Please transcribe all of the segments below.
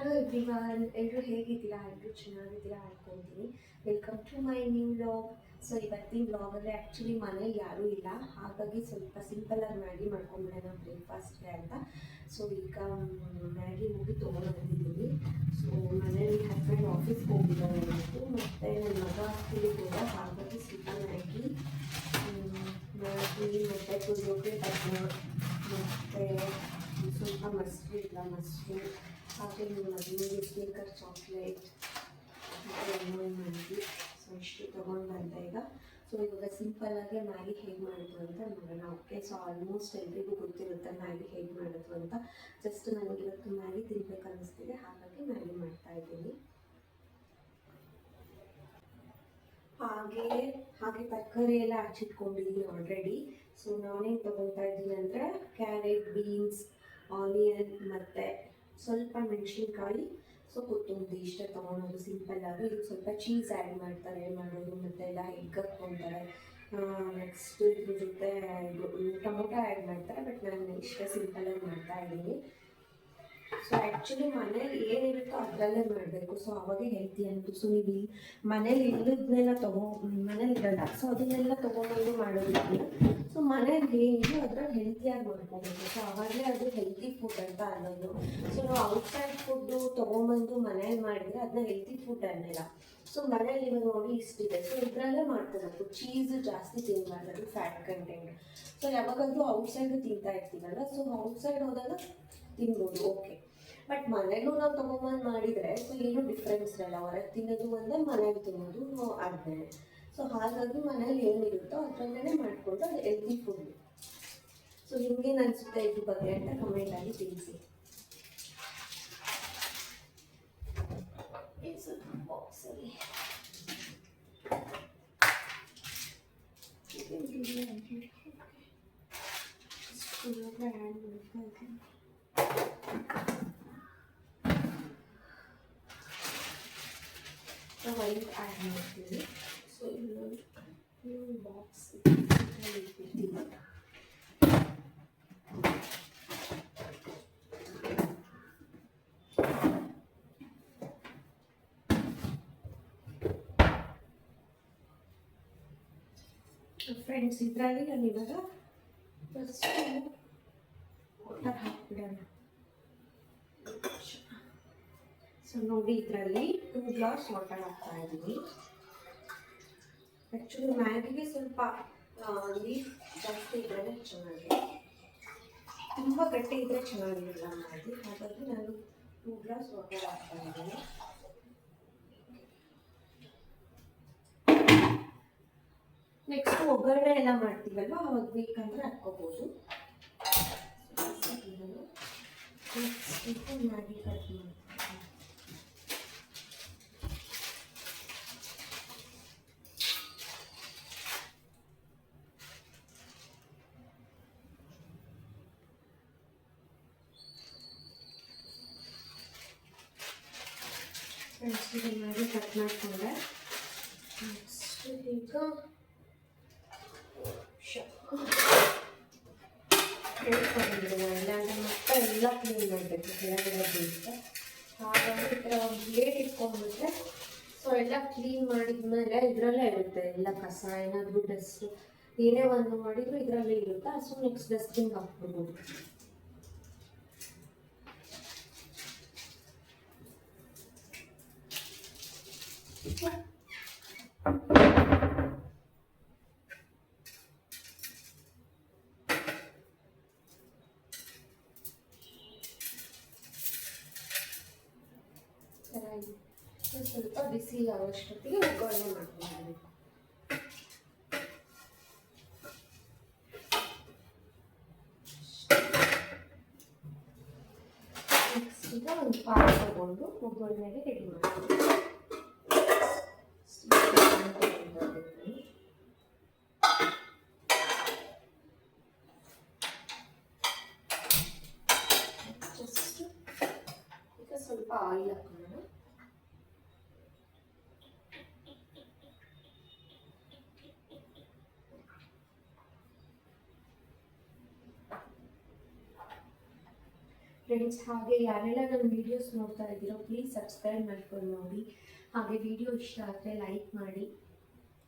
Hello everyone, ಎಲ್ಲರೂ ಹೇಗಿದ್ದೀರಾ? ಎಲ್ಲರೂ ಚೆನ್ನಾಗಿದ್ದೀರಾ ಅನ್ಕೊಂತೀನಿ. Welcome to my new vlog. So ಇವತ್ತಿನ ವ್ಲಾಗಲ್ಲಿ ಆ್ಯಕ್ಚುಲಿ ಮನೇಲಿ ಯಾರೂ ಇಲ್ಲ, ಹಾಗಾಗಿ ಸ್ವಲ್ಪ ಸಿಂಪಲ್ಲಾಗಿ ಮ್ಯಾಗಿ ಮಾಡ್ಕೊಂಡ್ಬಿಡೋಣ ಬ್ರೇಕ್ಫಾಸ್ಟ್ಗೆ ಅಂತ. ಸೊ ಈಗ ಮ್ಯಾಗಿ ಮುಗಿ ತೊಗೊಂಡ್ಬಂದಿದ್ದೀವಿ. ಸೊ ಮನೇಲಿ ಹಸ್ಬೆಂಡ್ ಆಫೀಸ್ಗೆ ಹೋಗಿದ್ದಾರೆ ಇವತ್ತು, ಮತ್ತು ನನ್ನ ಮಗ ಸ್ಕೂಲಿಗೆ ಹೋದ, ಹಾಗಾಗಿ ಸ್ವಲ್ಪ ಮ್ಯಾಗಿ ಮತ್ತು ಪುಳಿಯೋಗರೆ ಅನ್ನ ಮತ್ತು ಸ್ವಲ್ಪ ಮೊಸರು ಇಲ್ಲ ಮೊಸರು, ಹಾಗೆ ಮದುವೆಗೆ ಸ್ನೇಕರ್ ಚಾಕ್ಲೇಟ್ ಮತ್ತು ಮ್ಯಾಗಿ. ಸೊ ಇಷ್ಟು ತೊಗೊಂಡು ಬಂದೆ ಈಗ. ಸೊ ಇವಾಗ ಸಿಂಪಲ್ಲಾಗಿ ಮ್ಯಾಗಿ ಹೇಗೆ ಮಾಡೋದು ಅಂತ ನೋಡೋಣ. ಓಕೆ, ಸೊ ಆಲ್ಮೋಸ್ಟ್ ಎಲ್ರಿಗೂ ಗೊತ್ತಿರುತ್ತೆ ಮ್ಯಾಗಿ ಹೇಗೆ ಮಾಡೋದು ಅಂತ. ಜಸ್ಟ್ ನನಗೆ ಇವತ್ತು ಮ್ಯಾಗಿ ತಿನ್ಬೇಕು ಅನ್ನಿಸ್ತಿದೆ, ಹಾಗಾಗಿ ಮ್ಯಾಗಿ ಮಾಡ್ತಾಯಿದ್ದೀನಿ. ಹಾಗೆ ತರಕಾರಿ ಎಲ್ಲ ಹಚ್ಚಿಟ್ಕೊಂಡಿದ್ದೀನಿ ಆಲ್ರೆಡಿ. ಸೊ ನಾನೇನು ತೊಗೊಳ್ತಾ ಇದ್ದೀನಿ ಅಂದರೆ ಕ್ಯಾರೆಟ್, ಬೀನ್ಸ್, ಆನಿಯನ್ ಮತ್ತು ಸ್ವಲ್ಪ ಮೆಣಸಿನ್ಕಾಯಿ, ಸೊ ಕೊತ್ತಂಬರಿ ಇಷ್ಟೇ ತೊಗೊಳೋದು ಸಿಂಪಲ್ಲಾಗಿ. ಇದು ಸ್ವಲ್ಪ ಚೀಸ್ ಆ್ಯಡ್ ಮಾಡ್ತಾರೆ ಮಾಡೋದು, ಮತ್ತು ಎಲ್ಲ ಎಗ್ ಹಾಕ್ಕೊತಾರೆ. ನೆಕ್ಸ್ಟ್ ಇದ್ರ ಜೊತೆ ಇದು ಟೊಮೊಟೊ ಆ್ಯಡ್ ಮಾಡ್ತಾರೆ, ಬಟ್ ನಾನು ಇಷ್ಟೇ ಸಿಂಪಲ್ಲಾಗಿ ಮಾಡ್ತಾಯಿದ್ದೀನಿ. ಸೊ ಆ್ಯಕ್ಚುಲಿ ಮನೇಲಿ ಏನಿರುತ್ತೋ ಅದರಲ್ಲೇ ಮಾಡಬೇಕು, ಸೊ ಅವಾಗೇ ಹೆಲ್ತಿ ಅಂತು. ಸೊ ನೀವು ಮನೇಲಿ ಇಲ್ಲದನ್ನೆಲ್ಲ ಮನೇಲಿ ಇರಲ್ಲ, ಸೊ ಅದನ್ನೆಲ್ಲ ತೊಗೊಂಡು ಮಾಡೋದಿಲ್ಲ. ಸೊ ಮನೇಲಿ ಏನಿದೆ ಅದ್ರಲ್ಲಿ ಹೆಲ್ತಿಯಾಗಿ ಮಾಡ್ಕೋಬೇಕು, ಸೊ ಅವಾಗಲೇ ಅದು ಹೆಲ್ತಿ ಫುಡ್ ಅಂತ ಅನ್ನೋದು. ಸೊ ನಾವು ಔಟ್ಸೈಡ್ ಫುಡ್ಡು ತೊಗೊಂಬಂದು ಮನೇಲಿ ಮಾಡಿದರೆ ಅದನ್ನ ಹೆಲ್ತಿ ಫುಡ್ ಅನ್ನಲ್ಲ. ಸೊ ಮನೇಲಿ ಇವಾಗ ನೋಡಿ ಇಷ್ಟಿದೆ, ಸೊ ಇದರಲ್ಲೇ ಮಾಡ್ಕೋಬೇಕು. ಚೀಸ್ ಜಾಸ್ತಿ ತಿನ್ನಬಾರ್ದು, ಫ್ಯಾಟ್ ಕಂಟೆಂಟ್. ಸೊ ಯಾವಾಗಾದರೂ ಔಟ್ಸೈಡು ತಿಂತಾ ಇರ್ತೀವಲ್ಲ, ಸೊ ಔಟ್ಸೈಡ್ ಹೋದಾಗ ತಿನ್ಬೋದು, ಓಕೆ. ಬಟ್ ಮನೆಯಲ್ಲೂ ನಾವು ತೊಗೊಂಬಂದು ಮಾಡಿದರೆ ಸೊ ಏನೂ ಡಿಫ್ರೆನ್ಸ್ ಇರಲ್ಲ. ಹೊರಗೆ ತಿನ್ನೋದು ಒಂದೇ, ಮನೇಲಿ ತಿನ್ನೋದು ಆದ್ಮೇಲೆ. ಸೊ ಹಾಗಾಗಿ ಮನೇಲಿ ಏನಿರುತ್ತೋ ಅದರಲ್ಲೇ ಮಾಡಿಕೊಂಡು ಅದು ಹೆಲ್ತಿ ಫುಡ್. ಸೊ ನಿಮಗೇನು ಅನಿಸುತ್ತೆ ಇದ್ರ ಬಗ್ಗೆ ಅಂತ ಕಮೆಂಟಾಗಿ ತಿಳಿಸಿ. ಬಾಕ್ಸಲ್ಲಿ ವೈಟ್ ಆ್ಯಡ್ ಮಾಡ್ತೀವಿ. ಸೊ ಇನ್ನೊಂದು ಬಾಕ್ಸ್ ಇಟ್ಬಿಡ್ತೀವಿ. ಫ್ರೆಂಡ್ಸ್, ಇದರಲ್ಲಿ ನಾನು ಇವಾಗ ವಾಟರ್ ಹಾಕ್ಬಿಡೋಣ. ಸೊ ನೋಡಿ, ಇದರಲ್ಲಿ 2 ಗ್ಲಾಸ್ ವಾಟರ್ ಹಾಕ್ತಾ ಇದ್ದೀವಿ. ಆ್ಯಕ್ಚುಲಿ ಮ್ಯಾಗಿಗೆ ಸ್ವಲ್ಪ ನೀರು ಜಾಸ್ತಿ ಇದ್ದರೆ ಚೆನ್ನಾಗಿ, ತುಂಬ ಗಟ್ಟಿ ಇದ್ದರೆ ಚೆನ್ನಾಗಿರಲ್ಲ ಮ್ಯಾಗಿ, ಹಾಗಾಗಿ ನಾನು 2 ಗ್ಲಾಸ್ ವಾಟರ್ ಹಾಕ್ತಾ ಇದ್ದೀನಿ. ನೆಕ್ಸ್ಟ್ ಒಗ್ಗರಣೆ ಎಲ್ಲ ಮಾಡ್ತೀವಲ್ವ, ಅವಾಗ ಬೇಕಂದ್ರೆ ಹಾಕ್ಕೋಬೋದು. ನೆಕ್ಸ್ಟ್ ಮ್ಯಾಗಿ ಕಟ್ ಮಾಡ್ತೀನಿ. ನೆಕ್ಸ್ಟ್ ಇದು ಮ್ಯಾಗಿ ಕಟ್ ಮಾಡಿಕೊಂಡೆ. ನೆಕ್ಸ್ಟ್ ಈಗ ಹೇಳ್ಕೊಂಡಿರುವ ಇಲ್ಲಾಂದರೆ ಮತ್ತೆ ಎಲ್ಲ ಕ್ಲೀನ್ ಮಾಡಬೇಕು, ಕೆಳಗಡೆ ಬೀಳುತ್ತೆ. ಹಾಗಾಗಿ ಈ ಥರ ಒಂದು ಪ್ಲೇಟ್ ಇಟ್ಕೊಂಡ್ಬಿಟ್ರೆ ಸೊ ಎಲ್ಲ ಕ್ಲೀನ್ ಮಾಡಿದ್ಮೇಲೆ ಇದರಲ್ಲೇ ಇರುತ್ತೆ ಎಲ್ಲ ಕಸ, ಏನಾದರೂ ಡಸ್ಟು ಏನೇ ಒಂದು ಮಾಡಿದ್ರು ಇದರಲ್ಲೇ ಇರುತ್ತೆ. ಸೊ ನೆಕ್ಸ್ಟ್ ಡಸ್ಟ್ಬಿನ್ಗೆ ಹಾಕ್ಬಿಡ್ಬೋದು. ಸ್ವಲ್ಪ ಬಿಸಿ ಆಗೋಷ್ಟೊತ್ತಿಗೆ ಒಗ್ಗರಣೆ ಮಾಡ್ಕೊಳ್ಬೇಕು. ನೆಕ್ಸ್ಟ್ ಈಗ ಒಂದು ಪಾತ್ರೆ ತಗೊಂಡು ಒಗ್ಗರಣೆಗೆ ರೆಡಿ ಮಾಡ್ತೀವಿ. ಜಸ್ಟ್ ಈಗ ಸ್ವಲ್ಪ ಆಯಿಲ್ ಹಾಕೋಣ. ಫ್ರೆಂಡ್ಸ್, ಹಾಗೆ ಯಾರೆಲ್ಲ ನನ್ನ ವೀಡಿಯೋಸ್ ನೋಡ್ತಾ ಇದ್ದೀರೋ ಪ್ಲೀಸ್ ಸಬ್ಸ್ಕ್ರೈಬ್ ಮಾಡ್ಕೊಂಡು ನೋಡಿ. ಹಾಗೆ ವಿಡಿಯೋ ಇಷ್ಟ ಆದರೆ ಲೈಕ್ ಮಾಡಿ.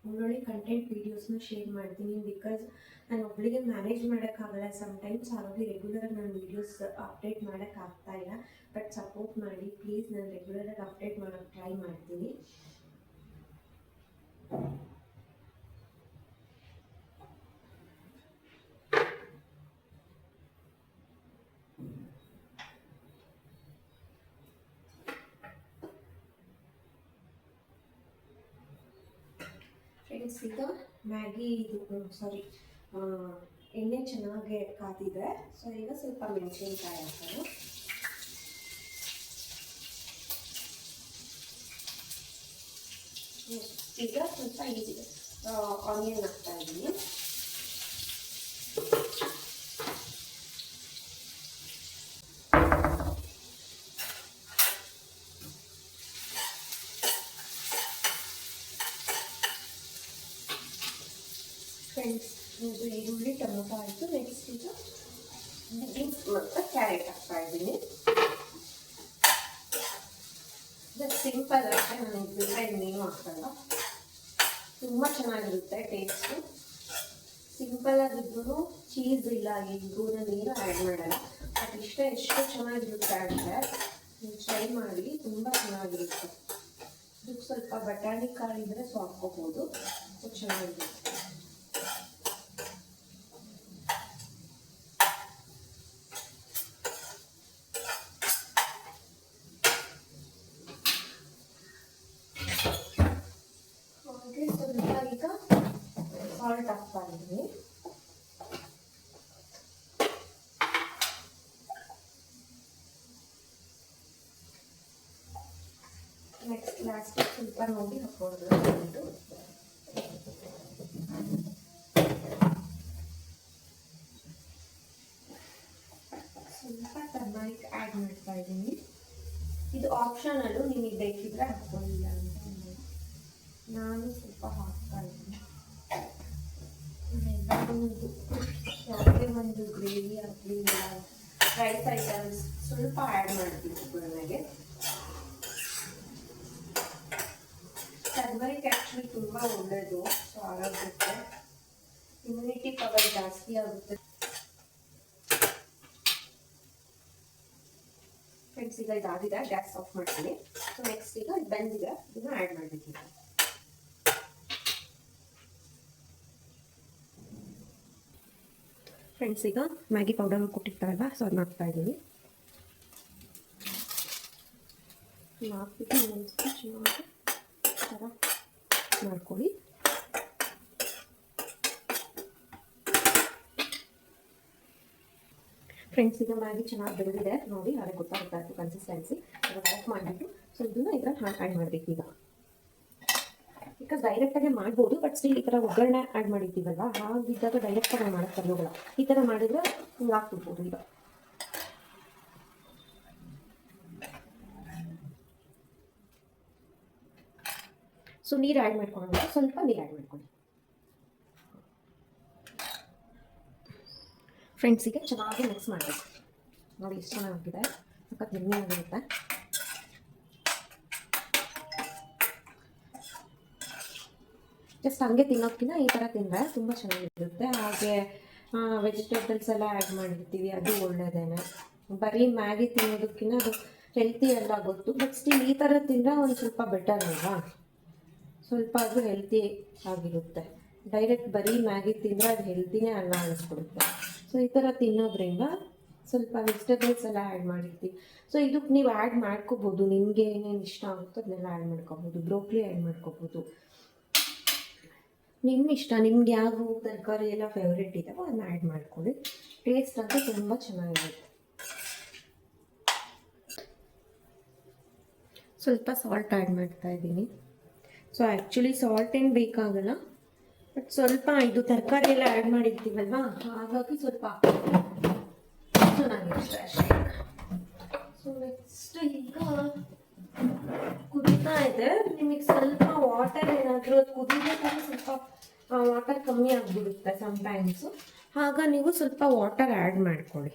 ಒಳ್ಳೊಳ್ಳೆ ಕಂಟೆಂಟ್ ವೀಡಿಯೋಸ್ನ ಶೇರ್ ಮಾಡ್ತೀನಿ. ಬಿಕಾಸ್ ನಾನು ಒಬ್ಬಳಿಗೆ ಮ್ಯಾನೇಜ್ ಮಾಡೋಕ್ಕಾಗಲ್ಲ ಸಮ್ಟೈಮ್ಸ್, ಹಾಗಾಗಿ ರೆಗ್ಯುಲರಾಗಿ ನಾನು ವೀಡಿಯೋಸ್ ಅಪ್ಡೇಟ್ ಮಾಡೋಕ್ಕಾಗ್ತಾ ಇಲ್ಲ. ಬಟ್ ಸಪೋರ್ಟ್ ಮಾಡಿ ಪ್ಲೀಸ್, ನಾನು ರೆಗ್ಯುಲರಾಗಿ ಅಪ್ಡೇಟ್ ಮಾಡೋಕ್ಕೆ ಟ್ರೈ ಮಾಡ್ತೀನಿ. ಫ್ರೆಂಡ್ಸ್, ಈಗ ಮ್ಯಾಗಿ ಎಣ್ಣೆ ಚೆನ್ನಾಗಿ ಕಾದಿದೆ. ಸೊ ಈಗ ಸ್ವಲ್ಪ ಮೆಣಸಿನ್ಕಾಯಿ ಹಾಕೋಣ. ಈಗ ಸ್ವಲ್ಪ ಆನಿಯನ್ ಹಾಕ್ತಾ ಇದ್ದೀನಿ. ಫ್ರೆಂಡ್ಸ್, ಇದು ಈರುಳ್ಳಿ ಟೊಮೊಟೊ ಆಯಿತು. ನೆಕ್ಸ್ಟ್ ಈಗ ಬೀನ್ಸ್ ಮತ್ತು ಕ್ಯಾರೆಟ್ ಹಾಕ್ತಾ ಇದ್ದೀನಿ. ಜಸ್ಟ್ ಸಿಂಪಲ್ ಆಗಿ, ನಾನು ಬಿಟ್ಟರೆ ಇನ್ನೇನು ಹಾಕಲ್ಲ. ತುಂಬ ಚೆನ್ನಾಗಿರುತ್ತೆ ಟೇಸ್ಟು. ಸಿಂಪಲ್ ಆಗಿದ್ರು ಚೀಸ್ ಇಲ್ಲ ಎಗ್ಗು ನೀರು ಆ್ಯಡ್ ಮಾಡಲ್ಲ. ಅದು ಎಷ್ಟು ಚೆನ್ನಾಗಿರುತ್ತೆ ಅಂದರೆ ನೀವು ಟ್ರೈ ಮಾಡಿ, ತುಂಬ ಚೆನ್ನಾಗಿರುತ್ತೆ. ಇದಕ್ಕೆ ಸ್ವಲ್ಪ ಬಟಾಣಿ ಕಾಳು ಇದ್ದರೆ ಸೊ ಹಾಕ್ಕೋಬೋದು, ಚೆನ್ನಾಗಿರುತ್ತೆ. ಸ್ವಲ್ಪ ಈಗ ಸಾಲ್ಟ್ ಹಾಕ್ತಾ ಇದ್ದೀನಿ. ನೆಕ್ಸ್ಟ್ ಲಾಸ್ಟ್ ಸ್ವಲ್ಪ ನೋಡಿ ಹಾಕೋದು. ಸ್ವಲ್ಪ ಟರ್ಮರಿಕ್ ಆ್ಯಡ್ ಮಾಡ್ತಾ ಇದ್ದೀನಿ. ಇದು ಆಪ್ಷನಲ್ಲು, ನಿಮಗೆ ಬೇಕಿದ್ರೆ ಹಾಕೊಳ್ಳಿಲ್ಲ ಅಂತ ನಾನು ಸ್ವಲ್ಪ ಹಾಕ್ತಾ ಇದ್ದೀನಿ. ಯಾವುದೇ ಒಂದು ಗ್ರೇವಿ ಆಗಲಿ ರೈಸ್ ಐಟಮ್ಸ್ ಸ್ವಲ್ಪ ಆ್ಯಡ್ ಮಾಡ್ತೀನಿ. ನನಗೆ ಟರ್ಮರಿಕ್ ಆ್ಯಕ್ಚುಲಿ ತುಂಬ ಒಳ್ಳೆಯದು. ಸೊ ಆರೋಗ್ಯಕ್ಕೆ ಇಮ್ಯುನಿಟಿ ಪವರ್ ಜಾಸ್ತಿ ಆಗುತ್ತೆ. ಫ್ರೆಂಡ್ಸ್, ಈಗ ಇದಾಗಿದೆ, ಗ್ಯಾಸ್ ಆಫ್ ಮಾಡ್ತೀನಿ. ಸೊ ನೆಕ್ಸ್ಟ್ ಈಗ ಇದು ಬೆಂದಿದೆ, ಇದನ್ನು ಆ್ಯಡ್ ಮಾಡಬೇಕೀಗ. ಫ್ರೆಂಡ್ಸ್, ಈಗ ಮ್ಯಾಗಿ ಪೌಡರ್ ಕೊಟ್ಟಿರ್ತಾರಲ್ವ, ಸೊ ಅದನ್ನ ಹಾಕ್ತಾ ಇದ್ದೀನಿ. ಹಾಕ್ಬಿಟ್ಟು ಚೆನ್ನಾಗಿ ಥರ ಮಾಡ್ಕೊಳ್ಳಿ. ಫ್ರೆಂಡ್ಸ್, ಈಗ ಮ್ಯಾಗಿ ಚೆನ್ನಾಗಿ ಬೆಳೆದಿದೆ ನೋಡಿ, ಅದೇ ಗೊತ್ತಾಗ್ತಾ ಇತ್ತು ಕನ್ಸಿಸ್ಟೆನ್ಸಿ. ಇವಾಗ ಆಫ್ ಮಾಡಿಬಿಟ್ಟು ಸೊ ಇದನ್ನು ಇದ್ರಲ್ಲಿ ಆ್ಯಡ್ ಮಾಡಬೇಕು ಈಗ. ಬಿಕಾಸ್ ಡೈರೆಕ್ಟಾಗೆ ಮಾಡ್ಬೋದು, ಬಟ್ ಸ್ಟಿಲ್ ಈ ಥರ ಒಗ್ಗರಣೆ ಆ್ಯಡ್ ಮಾಡಿದ್ದೀವಲ್ವ, ಹಾಗಿದ್ದಾಗ ಡೈರೆಕ್ಟಾಗಿ ನಾವು ಮಾಡೋಕ್ಕೆ ಬರೋಲ್ಲ. ಈ ಥರ ಮಾಡಿದರೆ ಹಿಂಗೆ ಹಾಕ್ಬಿಡ್ಬೋದು. ಈಗ ಸೊ ನೀರು ಆ್ಯಡ್ ಮಾಡ್ಕೊಳ್ಳೋಣ, ಸ್ವಲ್ಪ ನೀರು ಆ್ಯಡ್ ಮಾಡ್ಕೊಳ್ಳಿ. ಫ್ರೆಂಡ್ಸಿಗೆ ಚೆನ್ನಾಗಿ ಮಿಕ್ಸ್ ಮಾಡಬೇಕು ನೋಡಿ, ಎಷ್ಟು ಚೆನ್ನಾಗಿದೆ, ಸಖತ್ ಆಗಿರುತ್ತೆ. ಜಸ್ಟ್ ಹಂಗೆ ತಿನ್ನೋಕ್ಕಿಂತ ಈ ಥರ ತಿಂದರೆ ತುಂಬ ಚೆನ್ನಾಗಿರುತ್ತೆ. ಹಾಗೆ ವೆಜಿಟೇಬಲ್ಸ್ ಎಲ್ಲ ಆ್ಯಡ್ ಮಾಡಿರ್ತೀವಿ, ಅದು ಒಳ್ಳೆಯದೇನೆ. ಬರೀ ಮ್ಯಾಗಿ ತಿನ್ನೋದಕ್ಕಿಂತ ಅದು ಹೆಲ್ತಿ ಎಲ್ಲ ಗೊತ್ತು, ಬಟ್ ಸ್ಟಿಲ್ ಈ ಥರ ತಿಂದರೆ ಒಂದು ಸ್ವಲ್ಪ ಬೆಟರ್ ಅಲ್ವಾ, ಸ್ವಲ್ಪ ಅದು ಹೆಲ್ತಿ ಆಗಿರುತ್ತೆ. ಡೈರೆಕ್ಟ್ ಬರೀ ಮ್ಯಾಗಿ ತಿಂದರೆ ಅದು ಹೆಲ್ತಿನೇ ಅಲ್ಲ ಅನಿಸ್ಬಿಡುತ್ತೆ. ಸೊ ಈ ಥರ ತಿನ್ನೋದ್ರಿಂದ ಸ್ವಲ್ಪ ವೆಜಿಟೇಬಲ್ಸ್ ಎಲ್ಲ ಆ್ಯಡ್ ಮಾಡಿರ್ತೀವಿ. ಸೊ ಇದಕ್ಕೆ ನೀವು ಆ್ಯಡ್ ಮಾಡ್ಕೋಬೋದು, ನಿಮಗೆ ಏನೇನು ಇಷ್ಟ ಆಗುತ್ತೋ ಅದನ್ನೆಲ್ಲ ಆ್ಯಡ್ ಮಾಡ್ಕೋಬೋದು. ಬ್ರೋಕ್ಲಿ ಆ್ಯಡ್ ಮಾಡ್ಕೋಬೋದು, ನಿಮ್ಮ ಇಷ್ಟ. ನಿಮ್ಗೆ ಯಾವ ತರಕಾರಿ ಎಲ್ಲ ಫೇವ್ರೇಟ್ ಇದ್ದಾವೋ ಅದನ್ನ ಆ್ಯಡ್ ಮಾಡ್ಕೊಳ್ಳಿ. ಟೇಸ್ಟ್ ಅಂತ ತುಂಬ ಚೆನ್ನಾಗಿರುತ್ತೆ. ಸ್ವಲ್ಪ ಸಾಲ್ಟ್ ಆ್ಯಡ್ ಮಾಡ್ತಾ ಇದ್ದೀನಿ. ಸೊ ಆ್ಯಕ್ಚುಲಿ ಸಾಲ್ಟ್ ಏನು ಬೇಕಾಗಲ್ಲ, ಬಟ್ ಸ್ವಲ್ಪ ಇದು ತರಕಾರಿ ಎಲ್ಲ ಆ್ಯಡ್ ಮಾಡಿರ್ತೀವಲ್ವಾ, ಹಾಗಾಗಿ ಸ್ವಲ್ಪ ಚೆನ್ನಾಗಿರುತ್ತೆ ಅಷ್ಟೇ. ಸೊ ನೆಕ್ಸ್ಟ್ ಈಗ ಕುದೀತಾ ಇದೆ. ನಿಮಗೆ ಸ್ವಲ್ಪ ವಾಟರ್ ಏನಾದರೂ ಕುದಿಬೇಕಾದ್ರೆ ಸ್ವಲ್ಪ ವಾಟರ್ ಕಮ್ಮಿ ಆಗಿಬಿಡುತ್ತೆ ಸಮ್ಟೈಮ್ಸು, ಆಗ ನೀವು ಸ್ವಲ್ಪ ವಾಟರ್ ಆ್ಯಡ್ ಮಾಡ್ಕೊಳ್ಳಿ.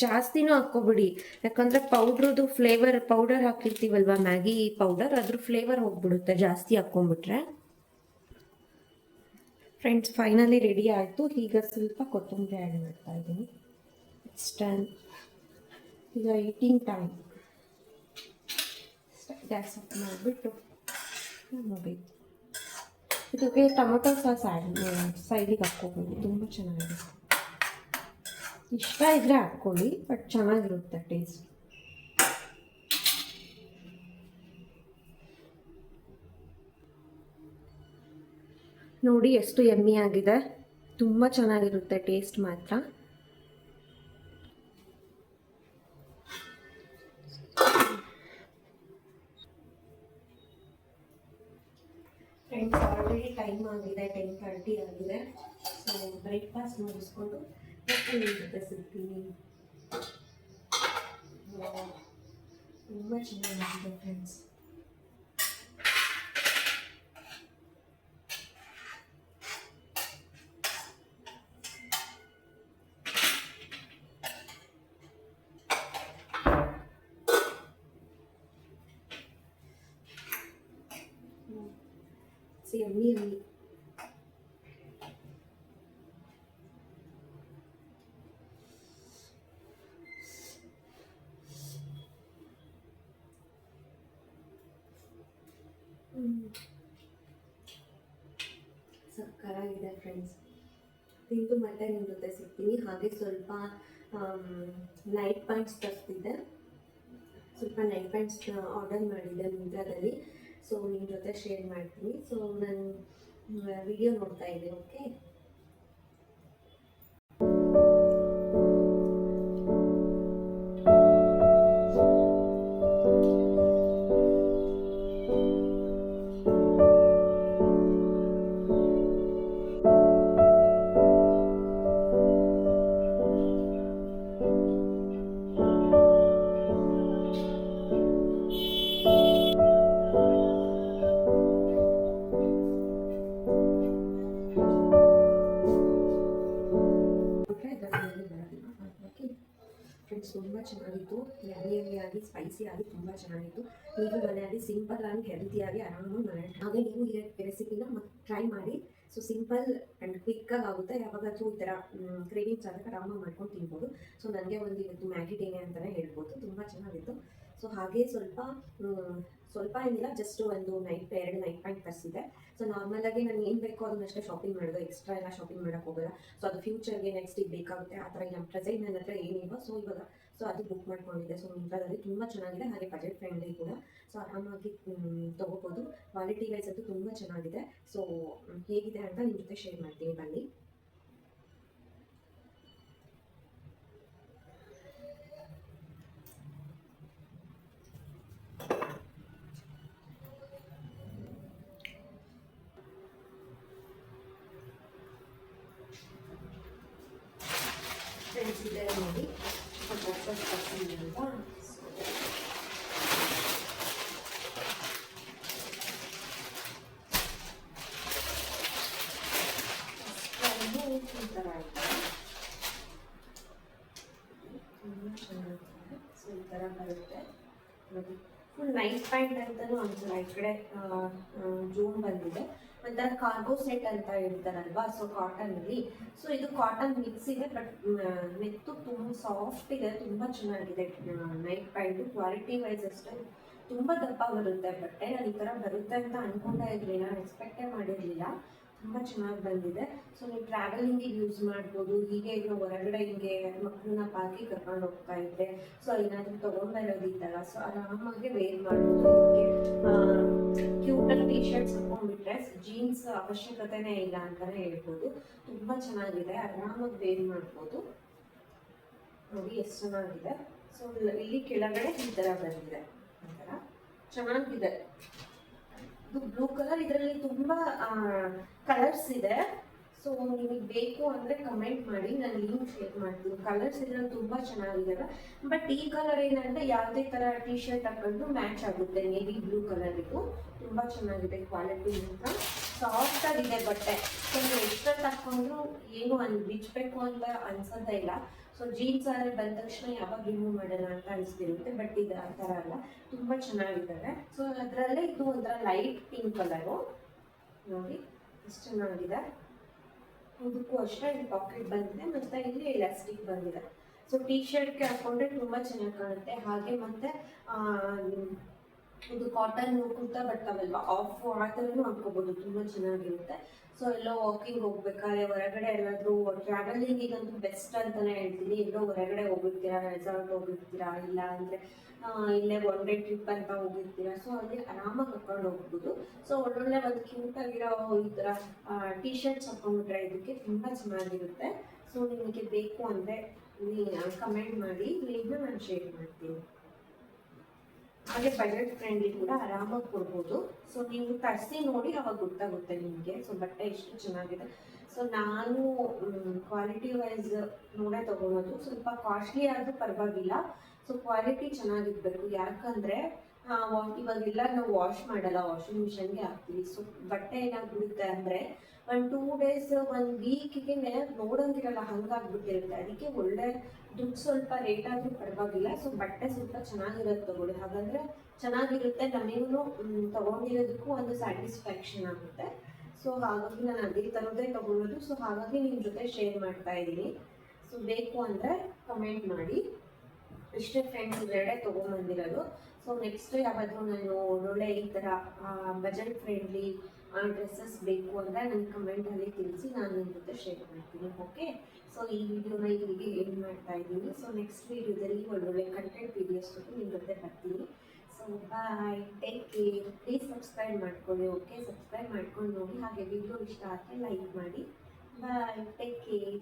ಜಾಸ್ತಿನೂ ಹಾಕ್ಕೊಬಿಡಿ, ಯಾಕಂದರೆ ಪೌಡ್ರದ್ದು ಫ್ಲೇವರ್, ಪೌಡರ್ ಹಾಕಿರ್ತೀವಲ್ವ ಮ್ಯಾಗಿ ಪೌಡರ್, ಅದ್ರ ಫ್ಲೇವರ್ ಹೋಗ್ಬಿಡುತ್ತೆ ಜಾಸ್ತಿ ಹಾಕ್ಕೊಂಬಿಟ್ರೆ. ಫ್ರೆಂಡ್ಸ್ ಫೈನಲಿ ರೆಡಿ ಆಯಿತು. ಈಗ ಸ್ವಲ್ಪ ಕೊತ್ತಂಬರಿ ಆ್ಯಡ್ ಮಾಡ್ತಾ ಇದ್ದೀನಿ. It's done. ಈಗ ಈಟಿಂಗ್ ಟೈಮ್. ಗ್ಯಾಸ್ ಆಫ್ ಮಾಡಿಬಿಟ್ಟು ಮುಗೀತು. ಇದಕ್ಕೆ ಟೊಮೊಟೊ ಸಾಸ್ ಸೈಡಿಗೆ ಹಾಕ್ಕೋಬೋದು, ತುಂಬ ಚೆನ್ನಾಗಿರುತ್ತೆ. ಇಷ್ಟ ಇದ್ದರೆ ಹಾಕ್ಕೊಳ್ಳಿ, ಬಟ್ ಚೆನ್ನಾಗಿರುತ್ತೆ ಟೇಸ್ಟ್. ನೋಡಿ ಎಷ್ಟು ಯಮ್ಮಿ ಆಗಿದೆ, ತುಂಬ ಚೆನ್ನಾಗಿರುತ್ತೆ ಟೇಸ್ಟ್ ಮಾತ್ರ. ಫ್ರೆಂಡ್ಸ್ ಆಲ್ರೆಡಿ ಟೈಮ್ ಆಗಿದೆ, 10:30 ಆಗಿದೆ. ಸೊ ಬ್ರೇಕ್ಫಾಸ್ಟ್ ಮುಗಿಸ್ಕೊಂಡು ನಿಮ್ಮ ಜೊತೆ ಸಿಗ್ತೀನಿ. ತುಂಬ ಚೆನ್ನಾಗಿದೆ ಫ್ರೆಂಡ್ಸ್. Yummy yummy. ಸಕ್ಕತ್ತಾಗಿದೆ ಫ್ರೆಂಡ್ಸ್. ತಿಂದು ಮತ್ತೆ ನಿಮ್ಮ ಜೊತೆ ಸಿಗ್ತೀನಿ. ಹಾಗೆ ಸ್ವಲ್ಪ ನೈಟ್ ಪ್ಯಾಂಟ್ಸ್ ತರಿಸ್ತಿದ್ದೆ, ಸ್ವಲ್ಪ ನೈಟ್ ಪ್ಯಾಂಟ್ಸ್ ಆರ್ಡರ್ ಮಾಡಿದ್ದೆ ಮಿಂತ್ರಾದಲ್ಲಿ. ಸೊ ನಿಮ್ಮ ಜೊತೆ ಶೇರ್ ಮಾಡ್ತೀನಿ. ಸೊ ನಾನು ವಿಡಿಯೋ ನೋಡ್ತಾ ಇದ್ದೆ. ಓಕೆ, ಫ್ರೆಂಡ್ಸ್ ತುಂಬ ಚೆನ್ನಾಗಿತ್ತು. ಯಮ್ಮಿ ಆಗಿ ಸ್ಪೈಸಿ ಆಗಿ ತುಂಬ ಚೆನ್ನಾಗಿತ್ತು. ನೀವು ಮನೆಯಲ್ಲಿ ಸಿಂಪಲ್ ಆಗಿ ಹೆಲ್ತಿಯಾಗಿ ಆರಾಮಾಗಿ ಮಾಡಿ. ಹಾಗೆ ನೀವು ಈ ರೆಸಿಪಿನ ಟ್ರೈ ಮಾಡಿ. ಸೊ ಸಿಂಪಲ್ ಆ್ಯಂಡ್ ಕ್ವಿಕ್ಕಾಗಿ ಆಗುತ್ತೆ. ಯಾವಾಗಾದರೂ ಈ ಥರ ಕ್ರೇವಿಂಗ್ಸ್ ಆದಾಗ ಆರಾಮಾಗಿ ಮಾಡ್ಕೊಂಡು ತಿನ್ಬೋದು. ಸೊ ನನಗೆ ಒಂದು ಇವತ್ತು ಮ್ಯಾಗಿ ಡೇನೆ ಅಂತಲೇ ಹೇಳ್ಬೋದು. ತುಂಬ ಚೆನ್ನಾಗಿತ್ತು. ಸೊ ಹಾಗೆ ಸ್ವಲ್ಪ ಏನಿಲ್ಲ, ಜಸ್ಟ್ ಒಂದು ಎರಡು ನೈಟ್ ಪ್ಯಾಂಟ್ ತರಿಸಿದೆ. ಸೊ ನಾರ್ಮಲಾಗಿ ನಾನು ಏನು ಬೇಕೋ ಅದನ್ನಷ್ಟೇ ಶಾಪಿಂಗ್ ಮಾಡೋದು, ಎಕ್ಸ್ಟ್ರಾ ಎಲ್ಲ ಶಾಪಿಂಗ್ ಮಾಡೋಕ್ಕೆ ಹೋಗೋಲ್ಲ. ಸೊ ಅದು ಫ್ಯೂಚರ್ಗೆ ನೆಕ್ಸ್ಟಿಗೆ ಬೇಕಾಗುತ್ತೆ ಆ ಥರ. ನಮ್ಮ ಪ್ರೆಸೆಂಟ್ ನನ್ನ ಹತ್ರ ಏನಿಲ್ಲ. ಸೊ ಅದು ಬುಕ್ ಮಾಡ್ಕೊಂಡಿದ್ದೆ. ಸೊ ಮಿಂತ್ರಾದಲ್ಲಿ ತುಂಬ ಚೆನ್ನಾಗಿದೆ, ಹಾಗೆ ಬಜೆಟ್ ಫ್ರೆಂಡ್ಲಿ ಕೂಡ. ಸೊ ಆರಾಮಾಗಿ ತೊಗೋಬೋದು. ಕ್ವಾಲಿಟಿ ವೈಸ್ ಅಂತೂ ತುಂಬ ಚೆನ್ನಾಗಿದೆ. ಸೊ ಹೇಗಿದೆ ಅಂತ ನಿಮ್ಮ ಜೊತೆ ಶೇರ್ ಮಾಡ್ತೀನಿ, ಬನ್ನಿ. ಫ್ರೆಂಡ್ಸ್ ಇದೆ ನೋಡಿ, ಬ್ರೇಕ್ಫಾಸ್ಟ್ ಬರ್ತೀನಿ ಅಂತ. ಈ ಥರ ಆಯಿತು, ತುಂಬ ಚೆನ್ನಾಗಿರುತ್ತೆ. ಸೊ ಈ ಥರ ಬರುತ್ತೆ ನೋಡಿ. ಫುಲ್ ನೈಟ್ ಪ್ಯಾಂಟ್ ಅಂತಲೂ ಅನ್ಸಲ್ಲ. ಈ ಕಡೆ ಜೂಮ್ ಬಂದಿದೆ. ಒಂಥರ ಕಾರ್ಗೋ ಸೆಟ್ ಅಂತ ಹೇಳ್ತಾರಲ್ವಾ, ಸೊ ಕಾಟನಲ್ಲಿ. ಸೊ ಇದು ಕಾಟನ್ ಮಿಕ್ಸ್ ಇದೆ, ಬಟ್ ಮೆತ್ತು ತುಂಬ ಸಾಫ್ಟ್ ಇದೆ, ತುಂಬ ಚೆನ್ನಾಗಿದೆ. ನೈಟ್ ಪ್ಯಾಂಟು ಕ್ವಾಲಿಟಿ ವೈಸ್ ಅಷ್ಟೇ ತುಂಬ ದಪ್ಪ ಬರುತ್ತೆ ಬಟ್ಟೆ. ನಾನು ಈ ಥರ ಬರುತ್ತೆ ಅಂತ ಅಂದ್ಕೊಂಡೇ ಇದ್ರಿ, ನಾನು ಎಕ್ಸ್ಪೆಕ್ಟೇ ಮಾಡಿರಲಿಲ್ಲ. ತುಂಬ ಚೆನ್ನಾಗಿ ಬಂದಿದೆ. ಸೊ ನೀವು ಟ್ರಾವೆಲಿಂಗಿಗೆ ಯೂಸ್ ಮಾಡ್ಬೋದು. ಹೀಗೆ ಈಗ ಹೊರಗಡೆ ಹಿಂಗೆ ಮಕ್ಕಳನ್ನ ಪಾರ್ಕಿಗೆ ಕರ್ಕೊಂಡು ಹೋಗ್ತಾ ಇದ್ದೆ, ಸೊ ಏನಾದರೂ ತೊಗೊಂಡ್ಬರೋದಿತ್ತಲ್ಲ, ಸೊ ಆರಾಮಾಗಿ ವೇರ್ ಮಾಡ್ಬೋದು. ಇದಕ್ಕೆ ಕ್ಯೂಟಲ್ ಟೀ ಶರ್ಟ್ಸ್ ಹಾಕೊಂಡ್ಬಿಟ್ರೆ ಜೀನ್ಸ್ ಅವಶ್ಯಕತೆನೇ ಇಲ್ಲ ಅಂತಲೇ ಹೇಳ್ಬೋದು. ತುಂಬ ಚೆನ್ನಾಗಿದೆ, ಆರಾಮಾಗಿ ವೇರ್ ಮಾಡ್ಬೋದು. ನೋಡಿ ಎಷ್ಟು ಚೆನ್ನಾಗಿದೆ. ಸೊ ಇಲ್ಲಿ ಕೆಳಗಡೆ ಈ ಥರ ಬಂದಿದೆ, ಈ ಥರ ಚೆನ್ನಾಗಿದೆ. ಇದು ಬ್ಲೂ ಕಲರ್, ಇದರಲ್ಲಿ ತುಂಬ ಕಲರ್ಸ್ ಇದೆ. ಸೊ ನಿಮಗೆ ಬೇಕು ಅಂದರೆ ಕಮೆಂಟ್ ಮಾಡಿ, ನಾನು ಲಿಂಕ್ ಶೇರ್ ಮಾಡ್ತೀನಿ. ಕಲರ್ಸ್ ಇದರಲ್ಲಿ ತುಂಬ ಚೆನ್ನಾಗಿದೆ. ಬಟ್ ಈ ಕಲರ್ ಏನಂದರೆ ಯಾವುದೇ ಥರ ಟೀ ಶರ್ಟ್ ಹಾಕೊಂಡು ಮ್ಯಾಚ್ ಆಗುತ್ತೆ. ನೇವಿ ಬ್ಲೂ ಕಲರ್ ಇದು ತುಂಬ ಚೆನ್ನಾಗಿದೆ. ಕ್ವಾಲಿಟಿ ಅಂತ ಸಾಫ್ಟಾಗಿದೆ ಬಟ್ಟೆ. ಸೊ ನೀವು ಎಷ್ಟೊತ್ತು ಹಾಕ್ಕೊಂಡ್ರು ಏನು ಬಿಚ್ಚಬೇಕು ಅಂತ ಅನ್ಸೋದೇ ಇಲ್ಲ. ಸೊ ಜೀನ್ಸ್ ಆದರೆ ಬಂದ ತಕ್ಷಣ ಯಾವಾಗ ರಿಮೂವ್ ಮಾಡೋಣ ಅಂತ ಅನಿಸ್ತಿರುತ್ತೆ, ಬಟ್ ಇದು ಆ ಥರ ಅಲ್ಲ, ತುಂಬ ಚೆನ್ನಾಗಿದ್ದಾವೆ. ಸೊ ಅದರಲ್ಲೇ ಇದು ಒಂಥರ ಲೈಟ್ ಪಿಂಕ್ ಕಲರು ನೋಡಿ ಎಷ್ಟು ಚೆನ್ನಾಗಿದೆ. ಇದಕ್ಕೂ ಅಷ್ಟೇ ಇಲ್ಲಿ ಪಾಕೆಟ್ ಬಂದಿದೆ ಮತ್ತು ಇಲ್ಲಿ ಎಲಾಸ್ಟಿಕ್ ಬಂದಿದೆ. ಸೊ ಟೀ ಶರ್ಟ್ಗೆ ಹಾಕೊಂಡ್ರೆ ತುಂಬ ಚೆನ್ನಾಗಿ ಕಾಣುತ್ತೆ. ಹಾಗೆ ಮತ್ತು ಇದು ಕಾಟನ್ ಕುರ್ತಾ ಬರ್ತಾವಲ್ವ ಆಫ್ ಆ ಥರನೂ ಹಾಕ್ಕೋಬೋದು, ತುಂಬ ಚೆನ್ನಾಗಿರುತ್ತೆ. ಸೊ ಎಲ್ಲೋ ವಾಕಿಂಗ್ ಹೋಗ್ಬೇಕಾದ್ರೆ ಹೊರಗಡೆ ಎಲ್ಲಾದರೂ ಟ್ರಾವೆಲಿಂಗಿಗಂತೂ ಬೆಸ್ಟ್ ಅಂತಲೇ ಹೇಳ್ತೀನಿ. ಎಲ್ಲೋ ಹೊರಗಡೆ ಹೋಗಿರ್ತೀರಾ, ರೆಸಾರ್ಟ್ ಹೋಗಿರ್ತೀರಾ, ಇಲ್ಲ ಅಂದರೆ ಇಲ್ಲೇ ಒನ್ ಡೇ ಟ್ರಿಪ್ ಅಂತ ಹೋಗಿರ್ತೀರಾ, ಸೊ ಅಲ್ಲಿ ಆರಾಮಾಗಿ ಹಾಕೊಂಡು ಹೋಗ್ಬೋದು. ಸೊ ಒಳ್ಳೊಳ್ಳೆ ಒಂದು ಕ್ಯೂಟಾಗಿರೋ ಈ ಥರ ಟೀ ಶರ್ಟ್ಸ್ ಹಾಕೊಂಡ್ಬಿಟ್ರೆ ಇದಕ್ಕೆ ತುಂಬ ಚೆನ್ನಾಗಿರುತ್ತೆ. ಸೊ ನಿಮಗೆ ಬೇಕು ಅಂದರೆ ಕಮೆಂಟ್ ಮಾಡಿ, ಲಿಂಕ್ನ ನಾನು ಶೇರ್ ಮಾಡ್ತೀನಿ. ಹಾಗೆ ಬಜೆಟ್ ಫ್ರೆಂಡ್ಲಿ ಕೂಡ ಆರಾಮಾಗಿ ಕೊಡ್ಬೋದು. ಸೊ ನೀವು ತರಿಸಿ ನೋಡಿ ಅವಾಗ ಗೊತ್ತಾಗುತ್ತೆ ನಿಮಗೆ. ಸೊ ಬಟ್ಟೆ ಎಷ್ಟು ಚೆನ್ನಾಗಿದೆ. ಸೊ ನಾನು ಕ್ವಾಲಿಟಿ ವೈಸ್ ನೋಡೇ ತೊಗೊಳೋದು. ಸ್ವಲ್ಪ ಕಾಸ್ಟ್ಲಿ ಆದರೂ ಪರವಾಗಿಲ್ಲ, ಸೊ ಕ್ವಾಲಿಟಿ ಚೆನ್ನಾಗಿರ್ಬೇಕು. ಯಾಕಂದರೆ ಇವಾಗೆಲ್ಲ ನಾವು ವಾಶ್ ಮಾಡಲ್ಲ, ವಾಷಿಂಗ್ ಮಿಷನ್ಗೆ ಹಾಕ್ತೀವಿ. ಸೊ ಬಟ್ಟೆ ಏನಾಗ್ಬಿಡುತ್ತೆ ಅಂದರೆ ಒಂದು 2 ಡೇಸ್ 1 ವೀಕಿಗೆ ನೋಡೋಂಗಿರಲ್ಲ, ಹಂಗಾಗ್ಬಿಟ್ಟಿರುತ್ತೆ. ಅದಕ್ಕೆ ಒಳ್ಳೆ ದುಡ್ಡು ಸ್ವಲ್ಪ ರೇಟ್ ಆದರೂ ಪರವಾಗಿಲ್ಲ. ಸೊ ಬಟ್ಟೆ ಸ್ವಲ್ಪ ಚೆನ್ನಾಗಿರೋದು ತೊಗೊಳ್ಳಿ, ಹಾಗಂದರೆ ಚೆನ್ನಾಗಿರುತ್ತೆ, ನಮಗೂ ತೊಗೊಂಡಿರೋದಕ್ಕೂ ಒಂದು ಸ್ಯಾಟಿಸ್ಫ್ಯಾಕ್ಷನ್ ಆಗುತ್ತೆ. ಸೊ ಹಾಗಾಗಿ ನಾನು ಅದೇ ಥರದ್ದೇ ತೊಗೊಳ್ಳೋದು. ಸೊ ಹಾಗಾಗಿ ನಿಮ್ಮ ಜೊತೆ ಶೇರ್ ಮಾಡ್ತಾ ಇದ್ದೀನಿ. ಸೊ ಬೇಕು ಅಂದರೆ ಕಮೆಂಟ್ ಮಾಡಿ. ಇಷ್ಟೇ ಫ್ರೆಂಡ್ಸ್, ಇವೆರಡೇ ತೊಗೊಂಬಂದಿರೋದು. ಸೊ ನೆಕ್ಸ್ಟ್ ಯಾವಾದರೂ ನಾನು ಒಳ್ಳೊಳ್ಳೆ ಈ ಥರ ಬಜೆಟ್ ಫ್ರೆಂಡ್ಲಿ ಡ್ರೆಸ್ಸಸ್ ಬೇಕು ಅಂದರೆ ನನ್ನ ಕಮೆಂಟಲ್ಲಿ ತಿಳಿಸಿ, ನಾನು ನಿಮ್ಮ ಜೊತೆ ಶೇರ್ ಮಾಡ್ತೀನಿ. ಓಕೆ, ಸೊ ಈ ವಿಡಿಯೋನ ಇಲ್ಲಿಗೆ ಎಂಡ್ ಮಾಡ್ತಾ ಇದ್ದೀನಿ. ಸೊ ನೆಕ್ಸ್ಟ್ ವಿಡಿಯೋದಲ್ಲಿ ಒಳ್ಳೊಳ್ಳೆ ಕಂಟೆಂಟ್ ವೀಡಿಯೋಸ್ ಜೊತೆ ನಿಮ್ಮ ಜೊತೆ ಬರ್ತೀನಿ. So bye, take care. Please subscribe ಮಾಡ್ಕೊಳ್ಳಿ. ಓಕೆ, ಸಬ್ಸ್ಕ್ರೈಬ್ ಮಾಡ್ಕೊಂಡು ನೋಡಿ. ಹಾಗೆ ವಿಡಿಯೋ ಇಷ್ಟ ಆದರೆ ಲೈಕ್ ಮಾಡಿ. Bye, take care.